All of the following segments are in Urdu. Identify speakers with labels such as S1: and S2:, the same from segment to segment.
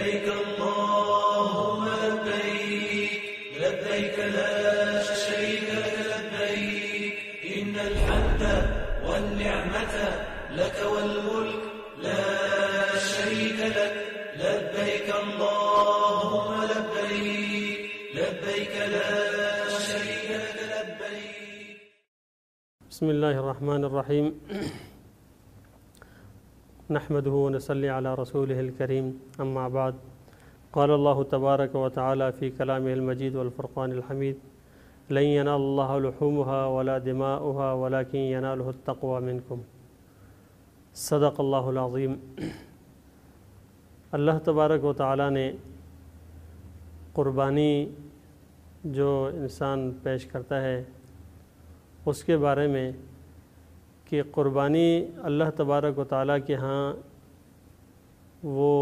S1: لبيك اللهم لبيك لبيك لا شريك لك لبيك إن الحمد والنعمة لك والملك لا شريك لك لبيك اللهم لبيك لبيك لا شريك لك لبيك.
S2: بسم الله الرحمن الرحيم. نحمده ونصلي على رسوله الكريم. أما بعد، قال الله تبارك وتعالى في كلامه المجيد والفرقان الحميد: لن ينال الله لحومها ولا دماؤها ولكن يناله التقوى منكم. صدق اللہ العظیم. اللہ تبارک و تعالیٰ نے قربانی جو انسان پیش کرتا ہے اس کے بارے میں کہ قربانی اللہ تبارک و تعالیٰ کے ہاں وہ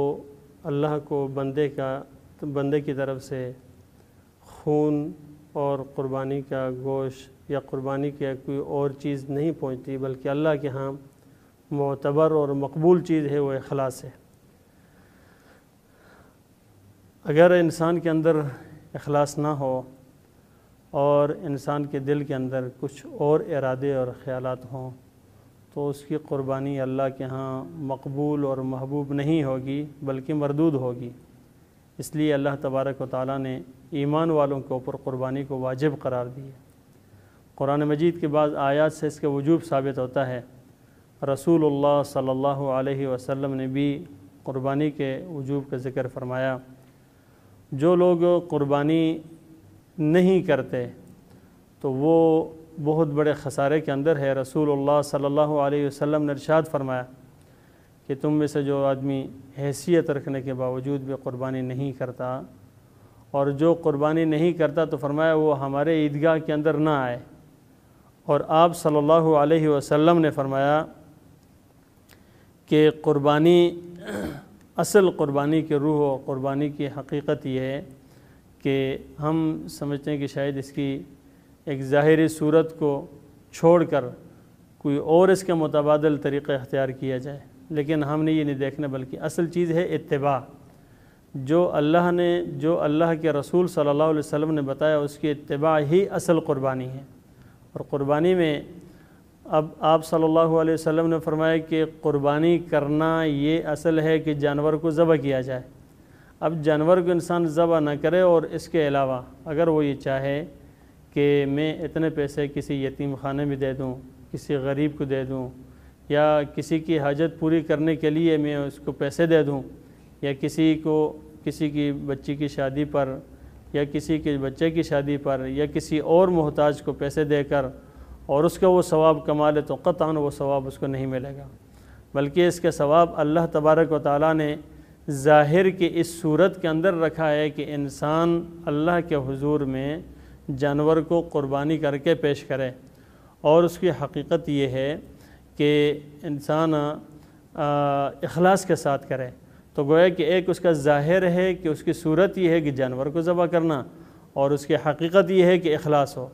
S2: اللہ کو بندے کی طرف سے خون اور قربانی کا گوشت یا قربانی کی کوئی اور چیز نہیں پہنچتی، بلکہ اللہ کے ہاں معتبر اور مقبول چیز ہے وہ اخلاص ہے. اگر انسان کے اندر اخلاص نہ ہو اور انسان کے دل کے اندر کچھ اور ارادے اور خیالات ہوں تو اس کی قربانی اللہ کے ہاں مقبول اور محبوب نہیں ہوگی بلکہ مردود ہوگی. اس لیے اللہ تبارک و تعالیٰ نے ایمان والوں کے اوپر قربانی کو واجب قرار دی ہے. قرآن مجید کے بعض آیات سے اس کے وجوب ثابت ہوتا ہے. رسول اللہ صلی اللہ علیہ وسلم نے بھی قربانی کے وجوب کا ذکر فرمایا. جو لوگ قربانی نہیں کرتے تو وہ بہت بڑے خسارے کے اندر ہے. رسول اللہ صلی اللہ علیہ وسلم نے ارشاد فرمایا کہ تم میں سے جو آدمی حیثیت رکھنے کے باوجود بھی قربانی نہیں کرتا اور جو قربانی نہیں کرتا تو فرمایا وہ ہمارے عیدگاہ کے اندر نہ آئے. اور آپ صلی اللہ علیہ وسلم نے فرمایا کہ قربانی اصل قربانی کے روح و قربانی کی حقیقت یہ ہے کہ ہم سمجھتے ہیں کہ شاید اس کی ایک ظاہری صورت کو چھوڑ کر کوئی اور اس کے متبادل طریقہ اختیار کیا جائے، لیکن ہم نے یہ نہیں دیکھنا بلکہ اصل چیز ہے اتباع. جو اللہ کے رسول صلی اللہ علیہ وسلم نے بتایا اس کی اتباع ہی اصل قربانی ہے. اور قربانی میں اب آپ صلی اللہ علیہ وسلم نے فرمایا کہ قربانی کرنا یہ اصل ہے کہ جانور کو ذبح کیا جائے. اب جانور کو انسان ذبح نہ کرے اور اس کے علاوہ اگر وہ یہ چاہے کہ میں اتنے پیسے کسی یتیم خانے میں دے دوں، کسی غریب کو دے دوں، یا کسی کی حاجت پوری کرنے کے لیے میں اس کو پیسے دے دوں، یا کسی کی بچی کی شادی پر یا کسی کے بچے کی شادی پر یا کسی اور محتاج کو پیسے دے کر اور اس کا وہ ثواب کما لے تو قطعاً وہ ثواب اس کو نہیں ملے گا، بلکہ اس کے ثواب اللہ تبارک و تعالیٰ نے ظاہر کی اس صورت کے اندر رکھا ہے کہ انسان اللہ کے حضور میں جانور کو قربانی کر کے پیش کرے. اور اس کی حقیقت یہ ہے کہ انسان اخلاص کے ساتھ کرے. تو گویا کہ ایک اس کا ظاہر ہے کہ اس کی صورت یہ ہے کہ جانور کو ذبح کرنا، اور اس کی حقیقت یہ ہے کہ اخلاص ہو.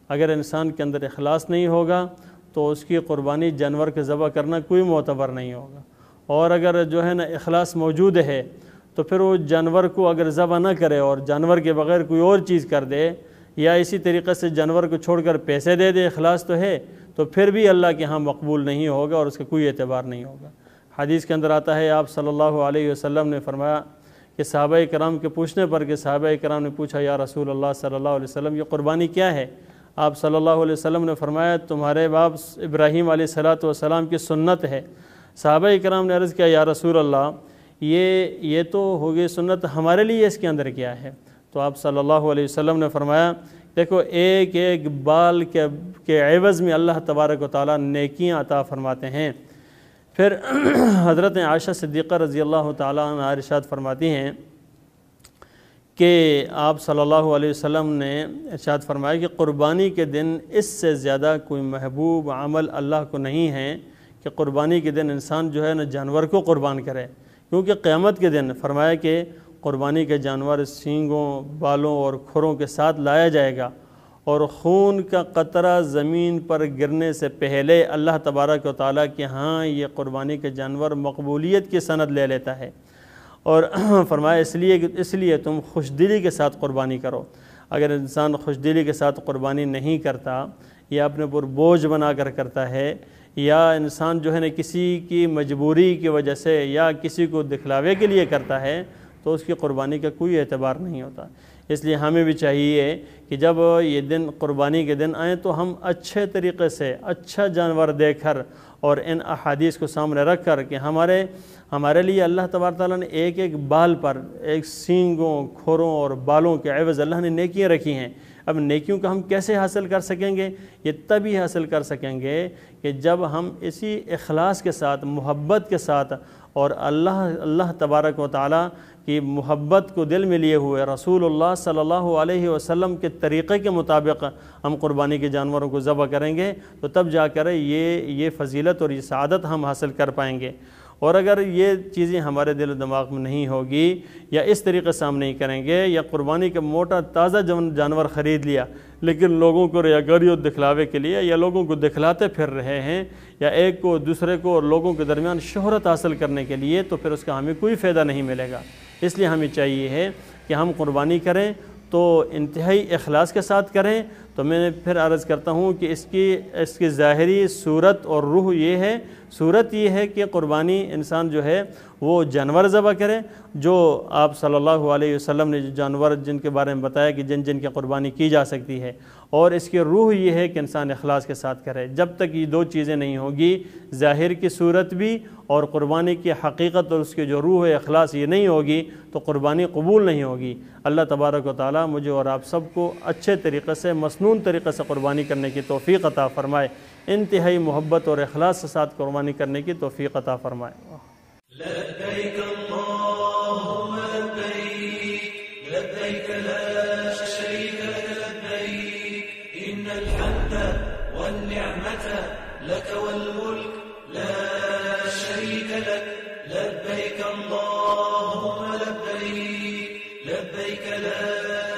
S2: اگر انسان کے اندر اخلاص نہیں ہوگا تو اس کی قربانی جانور کے ذبح کرنا کوئی معتبر نہیں ہوگا. اور اگر جو ہے نا اخلاص موجود ہے تو پھر وہ جانور کو اگر ذبح نہ کرے اور جانور کے بغیر کوئی اور چیز کر دے یا اسی طریقے سے جانور کو چھوڑ کر پیسے دے دے، اخلاص تو ہے، تو پھر بھی اللہ کے ہاں مقبول نہیں ہوگا اور اس کا کوئی اعتبار نہیں ہوگا. حدیث کے اندر آتا ہے آپ صلی اللہ علیہ وسلم نے فرمایا کہ صحابہ کرام کے پوچھنے پر کہ صحابہ کرام نے پوچھا یا رسول اللہ صلی اللہ علیہ وسلم یہ قربانی کیا ہے؟ آپ صلی اللہ علیہ وسلم نے فرمایا تمہارے باپ ابراہیم علیہ السلام کی سنت ہے. صحابہ کرام نے عرض کیا یا رسول اللہ یہ تو ہو گئی سنت، ہمارے لیے اس کے اندر کیا ہے؟ تو آپ صلی اللہ علیہ وسلم نے فرمایا دیکھو ایک ایک بال کے عوض میں اللہ تبارک و تعالیٰ نیکیاں عطا فرماتے ہیں. پھر حضرت عائشہ صدیقہ رضی اللہ تعالیٰ عنہ ارشاد فرماتی ہیں کہ آپ صلی اللہ علیہ وسلم نے ارشاد فرمایا کہ قربانی کے دن اس سے زیادہ کوئی محبوب عمل اللہ کو نہیں ہے کہ قربانی کے دن انسان جو ہے نا جانور کو قربان کرے. کیونکہ قیامت کے دن فرمایا کہ قربانی کے جانور سینگوں، بالوں اور کھروں کے ساتھ لایا جائے گا اور خون کا قطرہ زمین پر گرنے سے پہلے اللہ تبارک و تعالیٰ کے ہاں یہ قربانی کے جانور مقبولیت کی سند لے لیتا ہے. اور فرمایا اس لیے تم خوش دلی کے ساتھ قربانی کرو۔ اگر انسان خوش دلی کے ساتھ قربانی نہیں کرتا یا اپنے پر بوجھ بنا کر کرتا ہے، یا انسان جو ہے نا کسی کی مجبوری کی وجہ سے یا کسی کو دکھلاوے کے لیے کرتا ہے، تو اس کی قربانی کا کوئی اعتبار نہیں ہوتا۔ اس لیے ہمیں بھی چاہیے کہ جب یہ دن قربانی کے دن آئیں تو ہم اچھے طریقے سے اچھا جانور دے کر اور ان احادیث کو سامنے رکھ کر کہ ہمارے لیے اللہ تبارک تعالیٰ نے ایک ایک بال پر، ایک سینگوں، کھوروں اور بالوں کے عوض اللہ نے نیکیاں رکھی ہیں۔ اب نیکیوں کا ہم کیسے حاصل کر سکیں گے؟ یہ تبھی حاصل کر سکیں گے کہ جب ہم اسی اخلاص کے ساتھ، محبت کے ساتھ اور اللہ تبارک و تعالیٰ کی محبت کو دل میں لیے ہوئے رسول اللہ صلی اللہ علیہ وسلم کے طریقے کے مطابق ہم قربانی کے جانوروں کو ذبح کریں گے، تو تب جا کر یہ فضیلت اور یہ سعادت ہم حاصل کر پائیں گے۔ اور اگر یہ چیزیں ہمارے دل و دماغ میں نہیں ہوگی یا اس طریقے سے ہم نہیں کریں گے، یا قربانی کا موٹا تازہ جانور خرید لیا لیکن لوگوں کو ریاکاری اور دکھلاوے کے لیے یا لوگوں کو دکھلاتے پھر رہے ہیں یا ایک کو دوسرے کو اور لوگوں کے درمیان شہرت حاصل کرنے کے لیے، تو پھر اس کا ہمیں کوئی فائدہ نہیں ملے گا۔ اس لیے ہمیں چاہیے ہے کہ ہم قربانی کریں تو انتہائی اخلاص کے ساتھ کریں۔ تو میں پھر عرض کرتا ہوں کہ اس کی ظاہری صورت اور روح یہ ہے، صورت یہ ہے کہ قربانی انسان جو ہے وہ جانور ذبح کرے، جو آپ صلی اللہ علیہ وسلم نے جو جانور جن کے بارے میں بتایا کہ جن کی قربانی کی جا سکتی ہے، اور اس کی روح یہ ہے کہ انسان اخلاص کے ساتھ کرے۔ جب تک یہ دو چیزیں نہیں ہوگی، ظاہر کی صورت بھی اور قربانی کی حقیقت اور اس کی جو روح اخلاص یہ نہیں ہوگی، تو قربانی قبول نہیں ہوگی۔ اللہ تبارک و تعالیٰ مجھے اور آپ سب کو اچھے طریقے سے، مسنون طریقے سے قربانی کرنے کی توفیق عطا فرمائے، انتہائی محبت اور اخلاص کے ساتھ قربانی کرنے کی توفیق عطا فرمائے۔
S1: لبیک اللہم لبیک لبیک لا شریک لک لبیک ان الحمد والنعمت لک والملک لا شریک لک لبیک اللہم لبیک لبیک لا